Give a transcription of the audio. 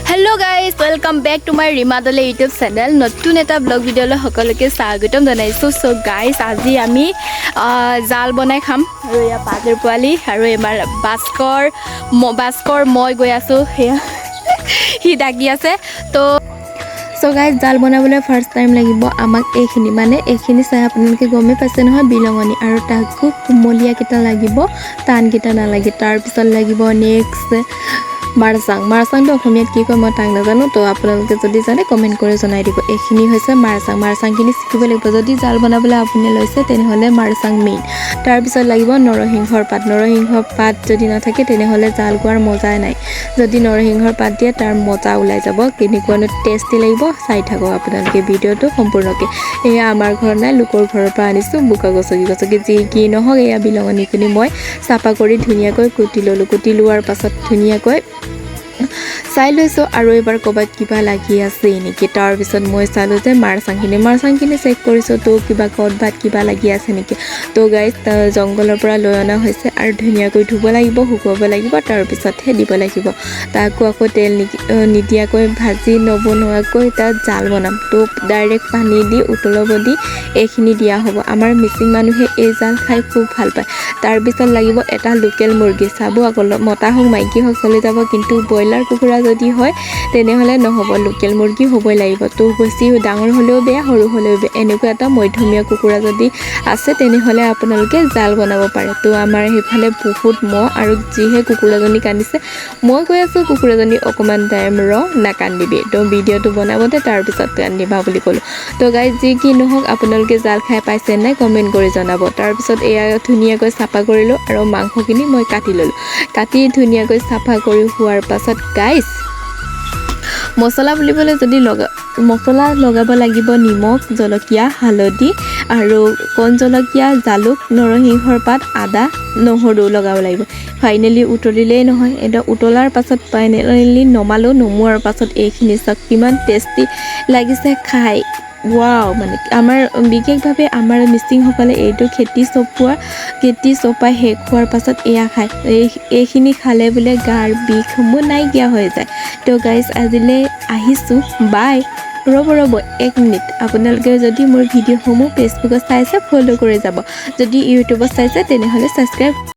Hello guys, welcome back to my Rimadole YouTube channel. নতুন এটা blog ভিডিঅ'লৈ সকলোকে স্বাগতম জনাইছো। সো গাইস আজি আমি জাল বনাই খাম আৰু ইয়া পাজৰ পোৱালি আৰু এবাৰ বাস্কৰ মই গৈ আছো হেয়া হি ডাকি আছে তো সো গাইস জাল বনাবলৈ ফাৰ্স্ট টাইম লাগিব আমাক এইখিনি চাই আপোনালোকে গমে পাইছে নহয় বিলঙনি আৰু তাকো কুমলীয়া কিটা লাগিব টান কিটা নালাগে তাৰ পিছত লাগিব নেক্সট মাৰচাংটো অসমীয়াত কি কয় মই তাক নাজানো তো আপোনালোকে যদি জানে কমেন্ট কৰি জনাই দিব এইখিনি হৈছে মাৰচাংখিনি শিকিব লাগিব যদি জাল বনাবলৈ আপুনি লৈছে তেনেহলে মাৰচাং মেইন তাৰ পিছত লাগিব নৰসিংহৰ পাত যদি নাথাকে তেনেহলে জাল গোৱাৰ মজাই নাই যদি নৰসিংহৰ পাত দিয়ে তাৰ মজা ওলাই যাব কেনেকুৱানো টেষ্টি লাগিব চাই থাকক আপোনালোকে ভিডিঅ'টো সম্পূৰ্ণকৈ এয়া আমাৰ ঘৰ নাই লোকৰ ঘৰৰ পৰা আনিছো বুকা গছকি যি কি নহওক এয়া বিলঙনিখিনি মই চাফা কৰি ধুনীয়াকৈ কুটি লোৱাৰ পাছত ধুনীয়াকৈ চাই লৈছো আৰু এবাৰ কবাত কিবা লাগি আছে নেকি তাৰ পিছত মই চালো যে মাৰচাংখিনি চেক কৰিছো তো কিবা লাগি আছে নেকি তো গাইস জংগলৰ পৰা লৈ অনা হৈছে আৰু ধুনীয়াকৈ ধুব লাগিব শুকুৱাব লাগিব তাৰ পিছতহে দিব লাগিব তাকো আকৌ তেল নিদিয়াকৈ ভাজি নবনোৱাকৈ তাত জাল বনাম তো ডাইৰেক্ট পানী দি উতলাব দি এইখিনি দিয়া হ'ব আমাৰ মিচিং মানুহে এই জাল খাই খুব ভাল পায় তাৰ পিছত লাগিব এটা লোকেল মুৰ্গী চাব আকৌ মতা হোক মাইকী হোক চলি যাব কিন্তু ব্ৰইলাৰ কুকুৰা যদি হয় তেনেহলে নহব লোকেল মুৰ্গী হ'বই লাগিব তো বেছি ডাঙৰ হলেও বেয়া সৰু হলেও বেয়া এনেকুৱা এটা মধ্যমীয়া কুকুৰা যদি আছে তেনেহলে আপোনালোকে জাল বনাব পাৰে তো আমাৰ হেফালে বহুত মহ আৰু যিহে কুকুৰাজনী কান্দিছে মই কৈ আছো কুকুৰাজনী অকমান টাইম নাকান্দিবি তো ভিডিঅ'টো বনাবতে তাৰ পিছত কান্দিবা বুলি ক'লো তো গাইস যি কি নহওক আপোনালোকে জাল খাই পাইছে নাই কমেন্ট কৰি জনাব তাৰ পিছত এয়া ধুনীয়াকৈ চাফা কৰিলো আৰু মাংসখিনি মই কাটি ধুনীয়াকৈ চাফা কৰি হোৱাৰ পাছত গাইস মছলা বুলিবলৈ যদি মছলা লগাব লাগিব নিমখ জলকীয়া হালধি আৰু কণ জলকীয়া জালুক নৰসিংহৰ পাত আদা নহৰু লগাব লাগিব ফাইনেলি উতলিলেই নহয় এটা উতলাৰ পাছত ফাইনেলি নমোৱাৰ পাছত এইখিনি চাওক কিমান টেষ্টি লাগিছে খাই ওয়াও মানে আমাৰ বিশেষভাৱে আমাৰ মিচিংসকলে এইটো খেতি চপাই শেষ হোৱাৰ পাছত এয়া খায় এইখিনি খালে বোলে গাৰ বিষসমূহ নাইকিয়া হৈ যায় তো গাইস আজিলৈ আহিছোঁ বাই ৰ'ব 1 মিনিট আপোনালোকে যদি মোৰ ভিডিঅ'সমূহ ফেচবুকত চাইছে ফলো কৰি যাব যদি ইউটিউবত চাইছে তেনেহ'লে ছাবস্ক্ৰাইব